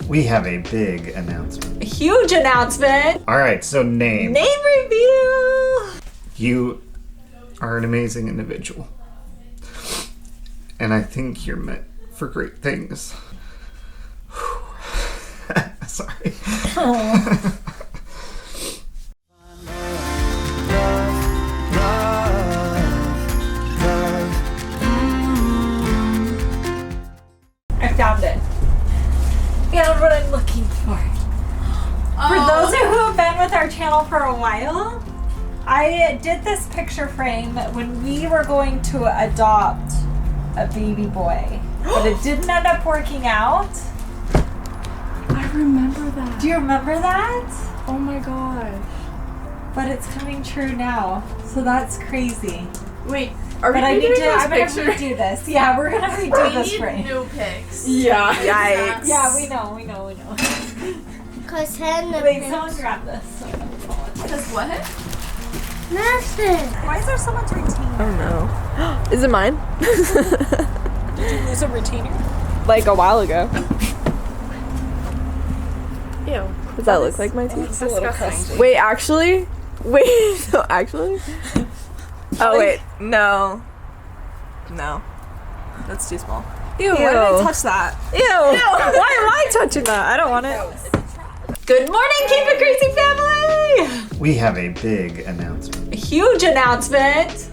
We have a big announcement. A huge announcement. All right, so name. Name reveal. You are an amazing individual. And I think you're meant for great things. Sorry. Oh. I found it. Found what I'm looking for. For those who have been with our channel for a while, I did this picture frame when we were going to adopt a baby boy, but it didn't end up working out. I remember that. Do you remember that? Oh my gosh. But it's coming true now, so that's crazy. Wait, are But we I'm redoing gonna this picture? redo this. Yeah, we're gonna redo this We frame. need new pics. Yeah. Yikes. Yeah, we know. Cause Hannah Wait, someone grab this. Because what? Nothing. Why is there so much retainer? Oh no. Is it mine? Did you lose a retainer? Like a while ago. Ew. Does that look like my teeth? It's a little crusty. Wait, actually? Wait, no, actually? Oh, wait. No. No. That's too small. Ew, why did I touch that? Ew. Why am I touching that? I don't want it. Good morning, Keep It Crazy family! We have a big announcement. A huge announcement.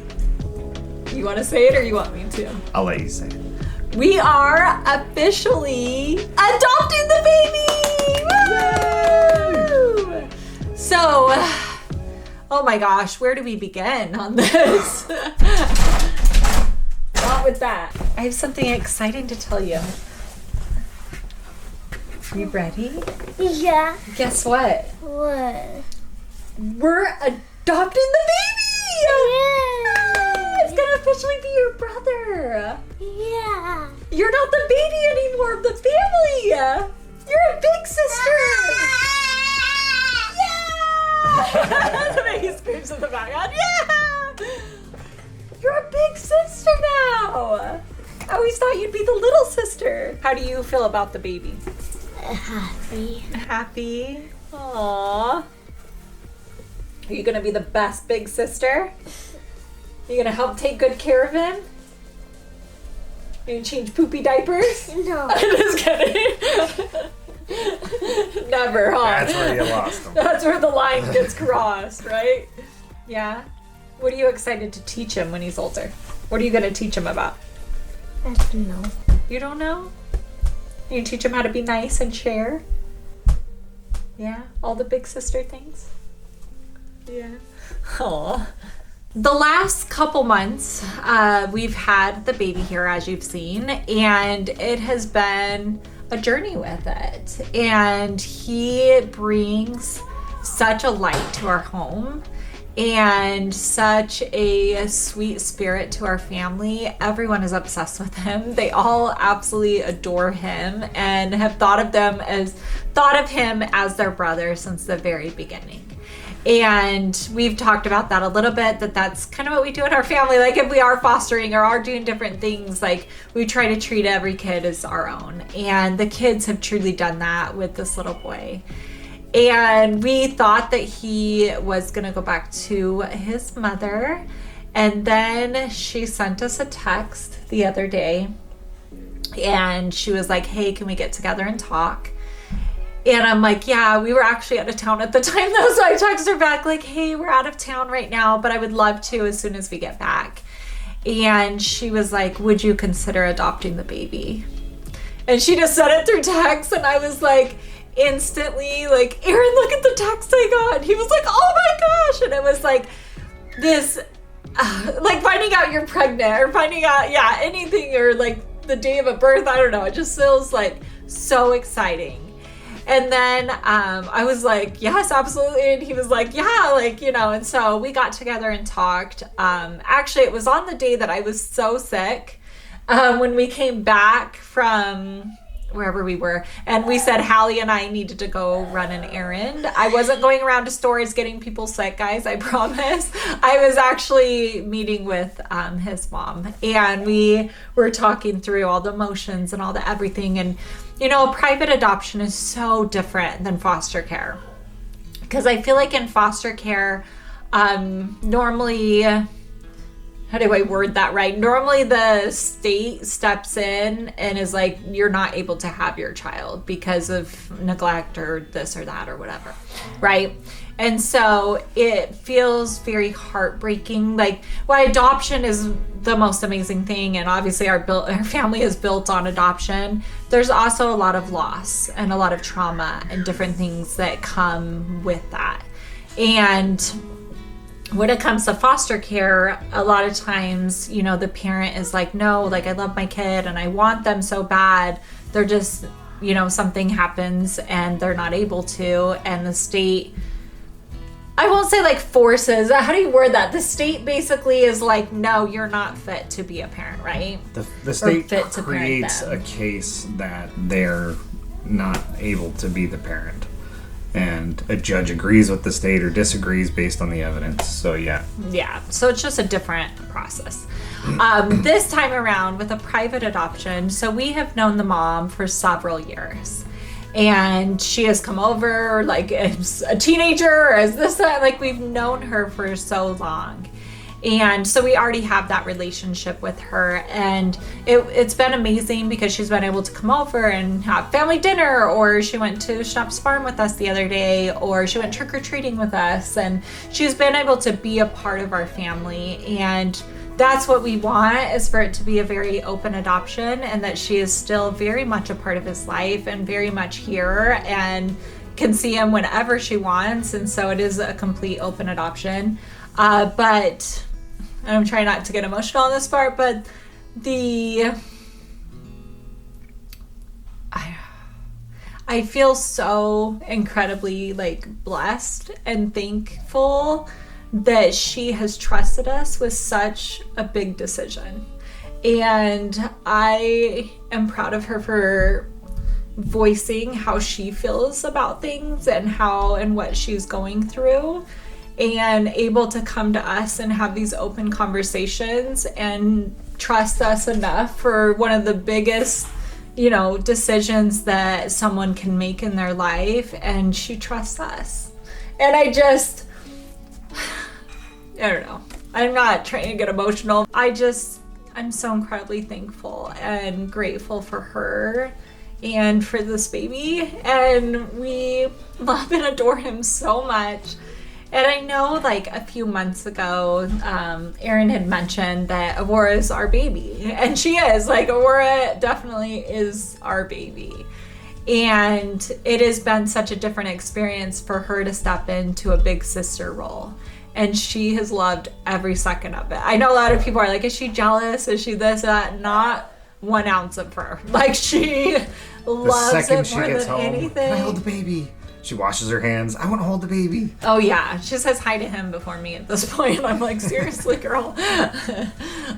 You want to say it or you want me to? I'll let you say it. We are officially adopting the baby! Woo! So, oh my gosh, where do we begin on this? Not with that. I have something exciting to tell you. You ready? Yeah. Guess what? What? We're adopting the baby! Yeah. It's gonna officially be your brother. Yeah. You're not the baby anymore of the family. You're a big sister. Yeah! The baby screams in the background. Yeah! You're a big sister now. I always thought you'd be the little sister. How do you feel about the baby? Happy. Happy. Aww. Are you gonna be the best big sister? You gonna help take good care of him? You gonna change poopy diapers? No. I'm just kidding. Never, huh? That's where you lost them. That's where the line gets crossed, right? Yeah. What are you excited to teach him when he's older? What are you gonna teach him about? I don't know. You don't know? You can teach him how to be nice and share? Yeah? All the big sister things? Yeah. Aww. The last couple months, we've had the baby here, as you've seen, and it has been a journey with it. And he brings such a light to our home and such a sweet spirit to our family. Everyone is obsessed with him. They all absolutely adore him and have thought of him as their brother since the very beginning. And we've talked about that a little bit, that's kind of what we do in our family. Like if we are fostering or are doing different things, like we try to treat every kid as our own. And the kids have truly done that with this little boy. And we thought that he was gonna go back to his mother. And then she sent us a text the other day. And she was like, hey, can we get together and talk? And I'm like, yeah, we were actually out of town at the time though. So I texted her back like, hey, we're out of town right now, but I would love to as soon as we get back. And she was like, would you consider adopting the baby? And she just said it through text. And I was like, instantly like, Aaron, look at the text I got. And he was like, oh my gosh. And it was like this, like finding out you're pregnant or finding out, yeah, anything, or like the day of a birth. I don't know. It just feels like so exciting. And then I was like, yes, absolutely. And he was like, yeah, like, you know, and so we got together and talked. Actually, it was on the day that I was so sick when we came back from wherever we were. And we said Hallie and I needed to go run an errand. I wasn't going around to stores getting people sick, guys, I promise. I was actually meeting with his mom. And we were talking through all the emotions and all the everything. And private adoption is so different than foster care. Because I feel like in foster care, normally, how do I word that right? Normally the state steps in and is like, you're not able to have your child because of neglect or this or that or whatever, right? And so it feels very heartbreaking. Like, while adoption is the most amazing thing, and obviously our family is built on adoption, there's also a lot of loss and a lot of trauma and different things that come with that. And when it comes to foster care, a lot of times, the parent is like, no, like, I love my kid and I want them so bad. They're just, something happens and they're not able to. And the state, I won't say like forces, how do you word that? The state basically is like, no, you're not fit to be a parent, right? The state creates a case that they're not able to be the parent. And a judge agrees with the state or disagrees based on the evidence. So, yeah. Yeah. So it's just a different process. This time around with a private adoption, so we have known the mom for several years. And she has come over like as a teenager or as this, like we've known her for so long. And so we already have that relationship with her, and it's been amazing because she's been able to come over and have family dinner, or she went to Schnapp's Farm with us the other day, or she went trick-or-treating with us, and she's been able to be a part of our family. And that's what we want, is for it to be a very open adoption, and that she is still very much a part of his life and very much here and can see him whenever she wants. And so it is a complete open adoption. But I'm trying not to get emotional on this part, but I feel so incredibly like blessed and thankful that she has trusted us with such a big decision. And I am proud of her for voicing how she feels about things and how and what she's going through, and able to come to us and have these open conversations and trust us enough for one of the biggest, decisions that someone can make in their life. And she trusts us. And I don't know. I'm not trying to get emotional. I'm so incredibly thankful and grateful for her and for this baby. And we love and adore him so much. And I know like a few months ago, Erin had mentioned that Aurora is our baby. And she is. Like, Aurora definitely is our baby. And it has been such a different experience for her to step into a big sister role. And she has loved every second of it. I know a lot of people are like, is she jealous? Is she this, that? Not 1 ounce of her. Like, she loves it more than anything. Can I hold the baby? She washes her hands. I want to hold the baby. Oh, yeah. She says hi to him before me at this point. I'm like, seriously, girl?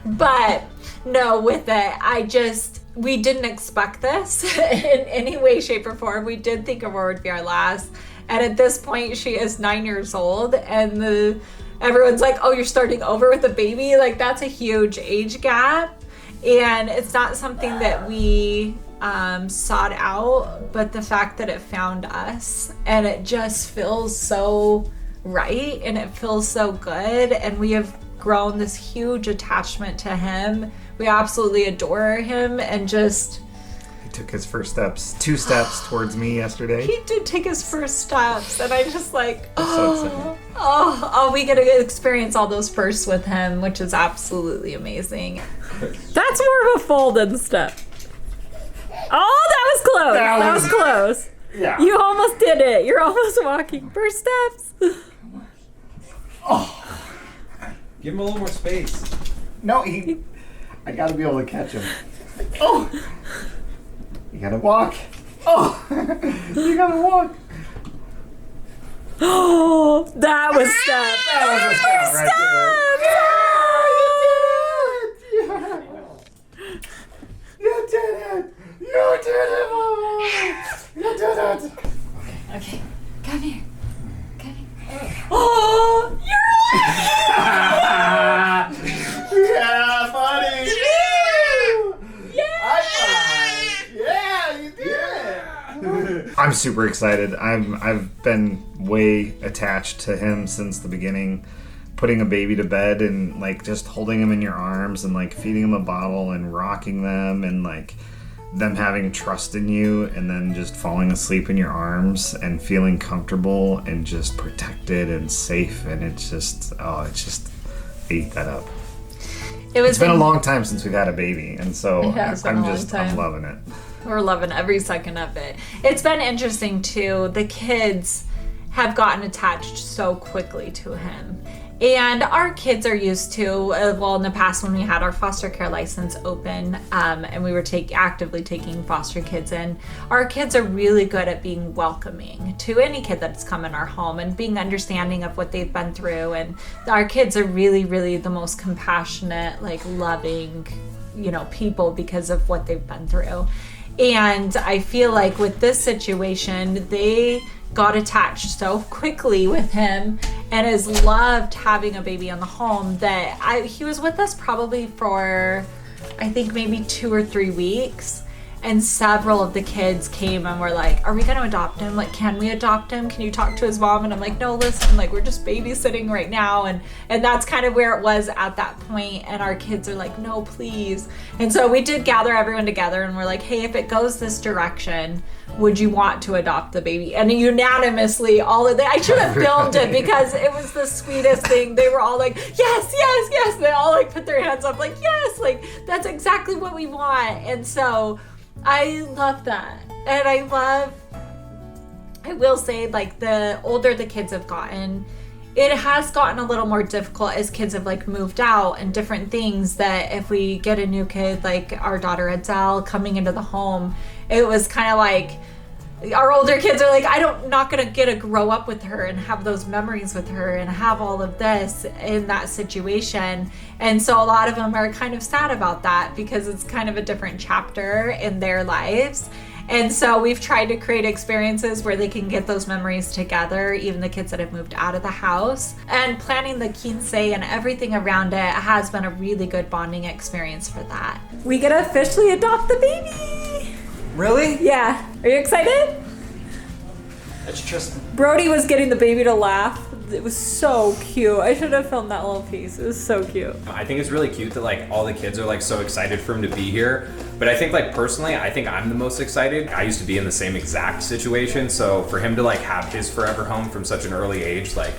But no, with it, we didn't expect this in any way, shape, or form. We did think Aurora would be our last. And at this point, she is 9 years old. And everyone's like, oh, you're starting over with a baby? Like, that's a huge age gap. And it's not something that we sought out, but the fact that it found us, and it just feels so right, and it feels so good, and we have grown this huge attachment to him. We absolutely adore him, and just he took his first steps, 2 steps towards me yesterday. He did take his first steps, and I just like, so we get to experience all those firsts with him, which is absolutely amazing. That's more of a fold-in step. Oh, that was close. That was close. Yeah. You almost did it. You're almost walking. First steps. Oh. Give him a little more space. No, I gotta be able to catch him. Oh. You gotta walk. Oh. You gotta walk. Oh, that was step. That was a step right there. You did it. You did it, Mama! You did it! Okay, come here. Come here. Oh, you're Yeah, buddy! Yeah! High five! Yeah, you did it! super excited. I've been way attached to him since the beginning. Putting a baby to bed and like just holding him in your arms and like feeding him a bottle and rocking them and like them having trust in you and then just falling asleep in your arms and feeling comfortable and just protected and safe, and it's just I eat that up. It's been a long time since we've had a baby, and so I'm loving it. We're loving every second of it. It's been interesting too. The kids have gotten attached so quickly to him. And our kids are used to, in the past when we had our foster care license open and we were actively taking foster kids in, our kids are really good at being welcoming to any kid that's come in our home and being understanding of what they've been through. And our kids are really, really the most compassionate, like loving, people because of what they've been through. And I feel like with this situation, they got attached so quickly with him and has loved having a baby in the home that he was with us probably for I think maybe 2 or 3 weeks, and several of the kids came and were like, are we going to adopt him? Like, can we adopt him? Can you talk to his mom? And I'm like, no, listen, like, we're just babysitting right now. And that's kind of where it was at that point. And our kids are like, no, please. And so we did gather everyone together and we're like, hey, if it goes this direction, would you want to adopt the baby? And unanimously, I should have filmed it because it was the sweetest thing. They were all like, yes, yes, yes. They all like put their hands up like, yes, like that's exactly what we want. And so I love that. And I will say, like, the older the kids have gotten, it has gotten a little more difficult as kids have like moved out and different things, that if we get a new kid, like our daughter Adele coming into the home, it was kind of like our older kids are like, I'm not gonna get to grow up with her and have those memories with her and have all of this in that situation. And so a lot of them are kind of sad about that because it's kind of a different chapter in their lives. And so we've tried to create experiences where they can get those memories together, even the kids that have moved out of the house. And planning the quince and everything around it has been a really good bonding experience for that. We get to officially adopt the baby. Really? Yeah. Are you excited? That's Tristan. Brody was getting the baby to laugh. It was so cute. I should have filmed that little piece. It was so cute. I think it's really cute that like all the kids are like so excited for him to be here. But I think like personally, I think I'm the most excited. I used to be in the same exact situation. So for him to like have his forever home from such an early age, like.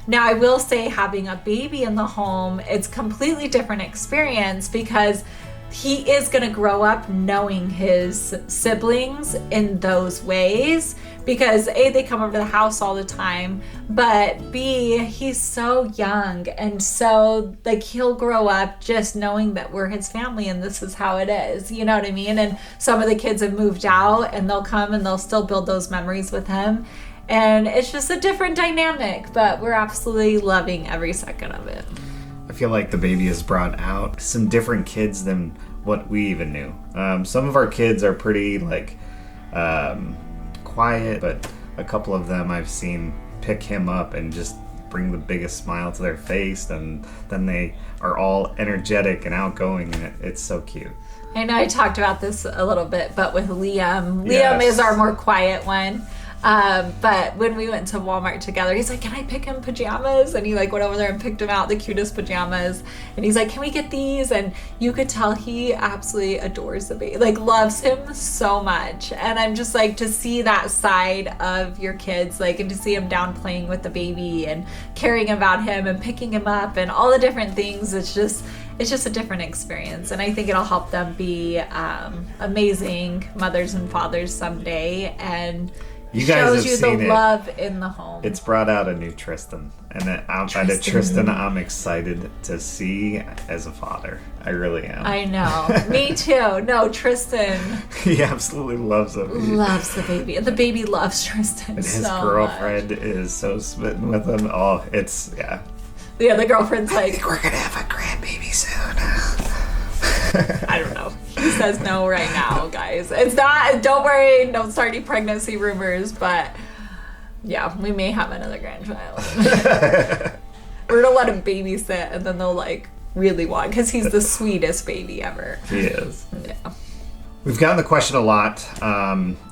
Now I will say, having a baby in the home, it's completely different experience because he is going to grow up knowing his siblings in those ways, because A, they come over to the house all the time, but B, he's so young, and so like he'll grow up just knowing that we're his family and this is how it is, you know what I mean? And some of the kids have moved out and they'll come and they'll still build those memories with him, and it's just a different dynamic, but we're absolutely loving every second of it. I feel like the baby has brought out some different kids than what we even knew. Some of our kids are pretty like quiet, but a couple of them I've seen pick him up and just bring the biggest smile to their face, and then they are all energetic and outgoing, and it's so cute. I know I talked about this a little bit, but with Liam, Yes. Liam is our more quiet one. But when we went to Walmart together, he's like, can I pick him pajamas? And he like went over there and picked him out the cutest pajamas. And he's like, can we get these? And you could tell he absolutely adores the baby, like loves him so much. And I'm just like, to see that side of your kids, like, and to see him down playing with the baby and caring about him and picking him up and all the different things, it's just a different experience. And I think it'll help them be amazing mothers and fathers someday. And you guys shows have you seen the it. love in the home. It's brought out a new Tristan, and outside of Tristan, I'm excited to see as a father. I really am. I know. Me too. No, Tristan He absolutely loves him. loves the baby. And the baby loves Tristan And his so girlfriend is so smitten with him. Oh, it's, yeah. Yeah, the girlfriend's like, We're gonna have a grandbaby soon. I don't know. He says no right now, guys. It's not, don't worry, don't start any pregnancy rumors, but yeah, we may have another grandchild. We're gonna let him babysit, and then they'll like really want, because he's the sweetest baby ever. He is. Yeah. We've gotten the question a lot.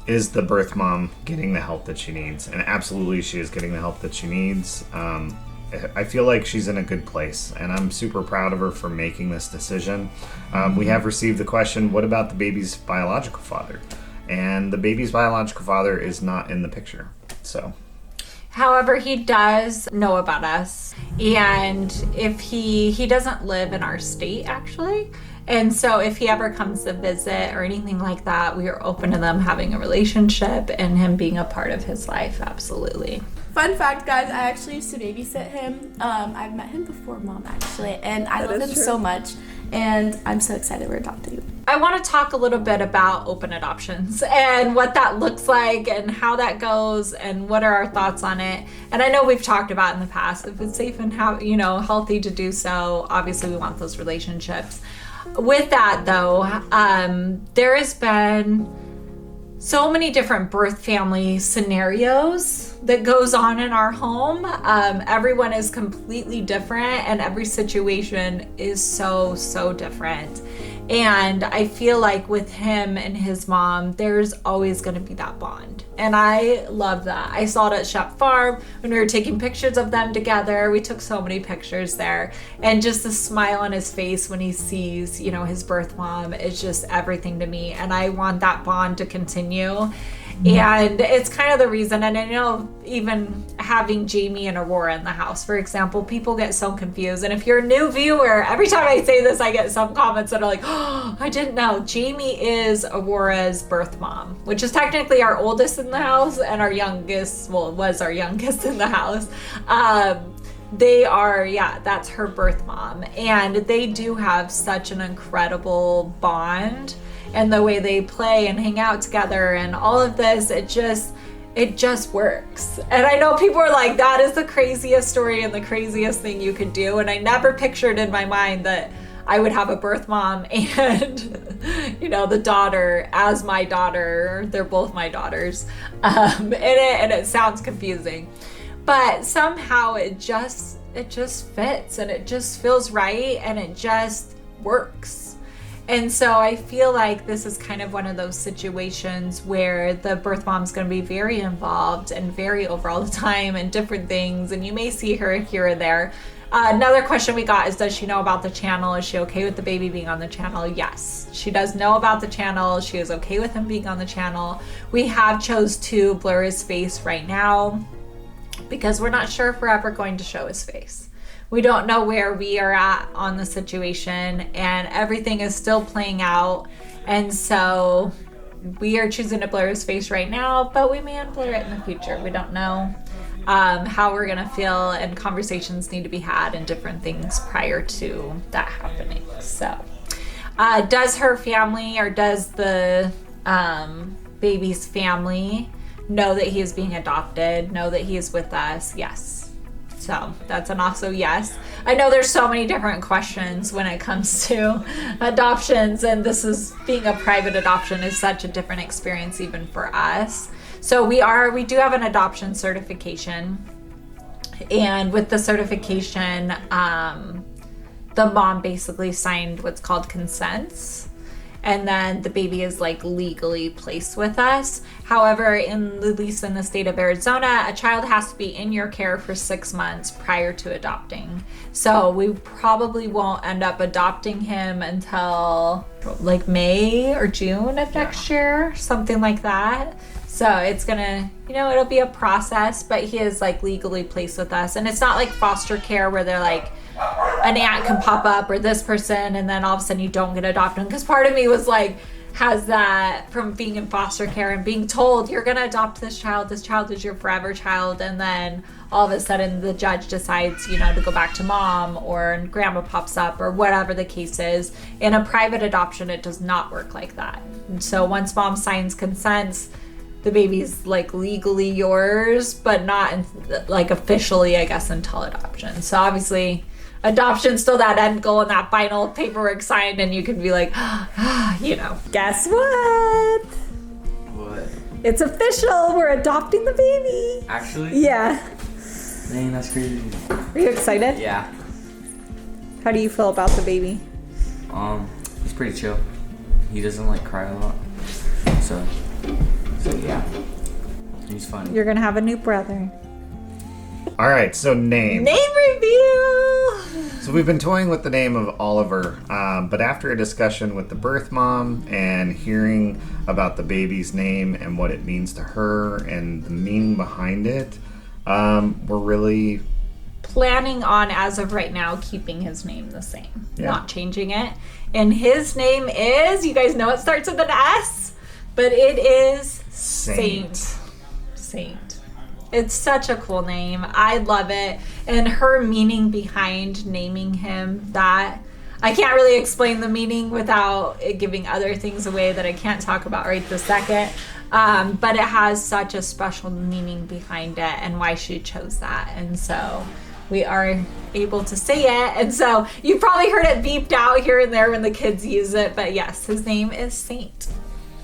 Is the birth mom getting the help that she needs? And absolutely she is getting the help that she needs. I feel like she's in a good place, and I'm super proud of her for making this decision. We have received the question, what about the baby's biological father? And the baby's biological father is not in the picture. So, however, he does know about us, and if he doesn't live in our state actually, and so if he ever comes to visit or anything like that, we are open to them having a relationship and him being a part of his life. Absolutely. Fun fact, guys, I actually used to babysit him. I've met him before, Mom, actually, and I love him so much, and I'm so excited we're adopting him. I want to talk a little bit about open adoptions and what that looks like and how that goes and what are our thoughts on it. And I know we've talked about in the past, if it's safe and healthy to do so, obviously we want those relationships. With that though, there has been so many different birth family scenarios that goes on in our home. Everyone is completely different and every situation is so different. And I feel like with him and his mom, there's always going to be that bond. And I love that. I saw it at Shep Farm when we were taking pictures of them together. We took so many pictures there. And just the smile on his face when he sees, his birth mom is just everything to me. And I want that bond to continue. And it's kind of the reason, and I know even having Jamie and Aurora in the house, for example, people get so confused. And if you're a new viewer, every time I say this, I get some comments that are like, oh, I didn't know. Jamie is Aurora's birth mom, which is technically our oldest in the house and our youngest, well, it was our youngest in the house. They are, that's her birth mom. And they do have such an incredible bond. And the way they play and hang out together and all of this, it just works. And I know people are like, that is the craziest story and the craziest thing you could do. And I never pictured in my mind that I would have a birth mom and, the daughter as my daughter. They're both my daughters. And it sounds confusing. But somehow it just fits and it just feels right and it just works. And so I feel like this is kind of one of those situations where the birth mom's going to be very involved and very over all the time and different things. And you may see her here or there. Another question we got is, does she know about the channel? Is she okay with the baby being on the channel? Yes, she does know about the channel. She is okay with him being on the channel. We have chose to blur his face right now because we're not sure if we're ever going to show his face. We don't know where we are at on the situation and everything is still playing out. And so we are choosing to blur his face right now, but we may unblur it in the future. We don't know how we're going to feel, and conversations need to be had and different things prior to that happening. So does her family or does the baby's family know that he is being adopted, know that he is with us? Yes. So that's an also yes. I know there's so many different questions when it comes to adoptions, and this is being a private adoption is such a different experience even for us. So we do have an adoption certification, and with the certification, the mom basically signed what's called consents. And then the baby is legally placed with us. However, at least in the state of Arizona, a child has to be in your care for 6 months prior to adopting. So we probably won't end up adopting him until May or June of next year, something like that. So it's gonna, it'll be a process, but he is legally placed with us. And it's not like foster care where they're an aunt can pop up or this person and then all of a sudden you don't get adopted. Because part of me was has that from being in foster care and being told you're gonna adopt this child is your forever child, and then all of a sudden the judge decides to go back to mom or grandma pops up or whatever the case is. In a private adoption, it does not work like that. And so once mom signs consents, the baby's legally yours, but not officially, I guess, until adoption. So obviously adoption's still that end goal and that final paperwork signed, and you can be Guess what? What? It's official. We're adopting the baby. Actually? Yeah. Dang, that's crazy. Are you excited? Yeah. How do you feel about the baby? He's pretty chill. He doesn't cry a lot. Mesa. So yeah, he's funny. You're gonna have a new brother. All right, so name. Name reveal! So we've been toying with the name of Oliver, but after a discussion with the birth mom and hearing about the baby's name and what it means to her and the meaning behind it, we're really Planning on, as of right now, keeping his name the same. Yeah. Not changing it. And his name is, you guys know it starts with an S, but it is Saint. Saint. It's such a cool name. I love it. And her meaning behind naming him, that I can't really explain the meaning without it giving other things away that I can't talk about right this second. But it has such a special meaning behind it and why she chose that. And so we are able to say it. And so you've probably heard it beeped out here and there when the kids use it. But yes, his name is Saint.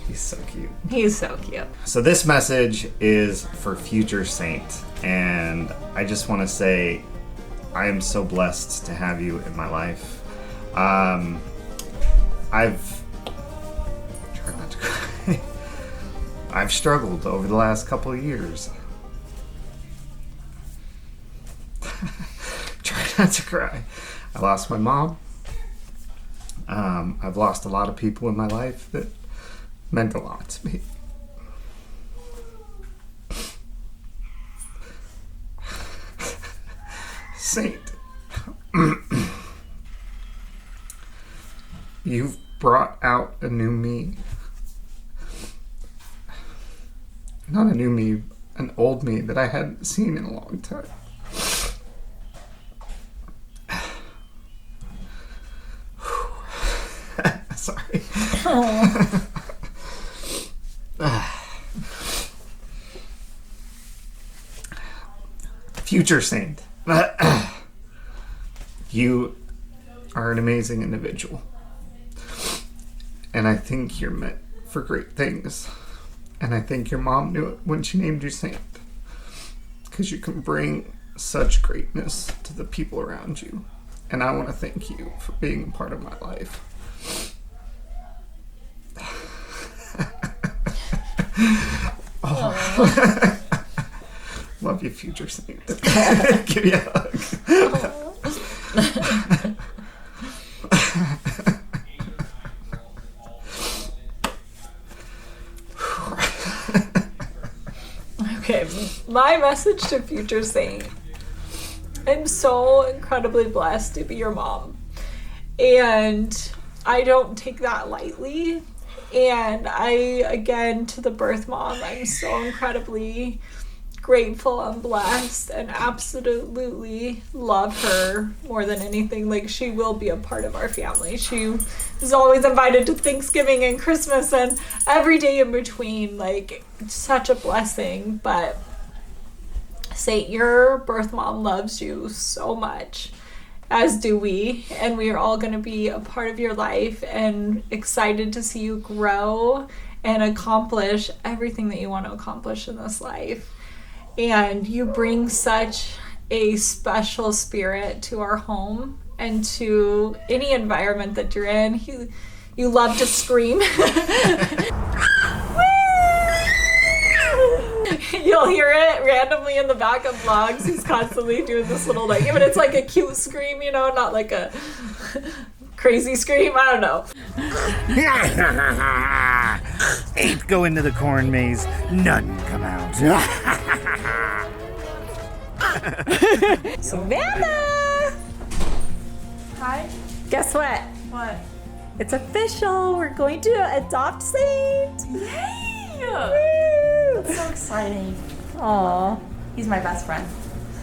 He's so cute. He's so cute. So this message is for future Saint, and I just want to say I am so blessed to have you in my life. I've tried not to cry. I've struggled over the last couple of years. Try not to cry. I lost my mom. I've lost a lot of people in my life that meant a lot to me. Saint, you've brought out a new me. Not a new me, an old me that I hadn't seen in a long time. Sorry. Future Saint. You are an amazing individual. And I think you're meant for great things. And I think your mom knew it when she named you Saint. Because you can bring such greatness to the people around you. And I want to thank you for being a part of my life. Oh. Love you, future Saint. Give you a hug. Okay, my message to future Saint. I'm so incredibly blessed to be your mom. And I don't take that lightly. And again, to the birth mom, I'm so incredibly grateful and blessed and absolutely love her more than anything. Like, she will be a part of our family. She is always invited to Thanksgiving and Christmas and every day in between. Like, such a blessing. But Saint, your birth mom loves you so much, as do we, and we are all going to be a part of your life and excited to see you grow and accomplish everything that you want to accomplish in this life. And you bring such a special spirit to our home and to any environment that you're in. You love to scream. You'll hear it randomly in the back of vlogs. He's constantly doing this little, like, but it's like a cute scream, you know, not like a crazy scream. I don't know. 8 go into the corn maze, none come out. Savannah! Hi. Guess what? What? It's official. We're going to adopt Saint. Yay! Woo! That's so exciting. Aw. He's my best friend.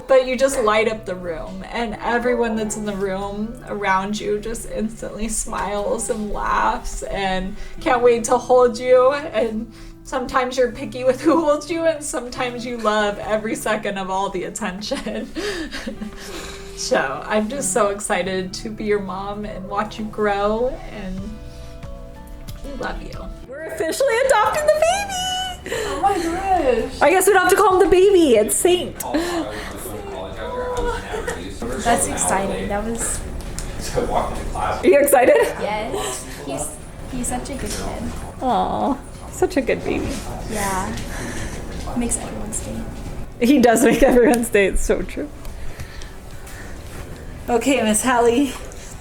But you just light up the room, and everyone that's in the room around you just instantly smiles and laughs and can't wait to hold you. And sometimes you're picky with who holds you, and sometimes you love every second of all the attention. So I'm just so excited to be your mom and watch you grow, and we love you. We're officially adopting the baby! Oh my gosh. I guess we don't have to call him the baby. It's Saint. That's exciting. That was. Are you excited? Yes. He's such a good kid. Aw. Such a good baby. Yeah. Makes everyone stay. He does make everyone stay. It's so true. Okay, Miss Hallie.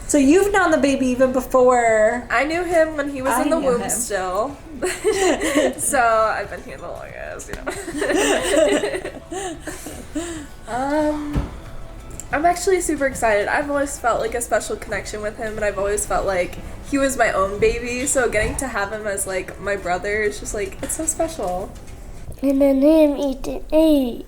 So you've known the baby even before. I knew him when he was in the knew womb him. still. So I've been here the longest, I'm actually super excited. I've always felt like a special connection with him, and I've always felt like he was my own baby, so getting to have him as like my brother is just like, it's so special. And then him eating egg.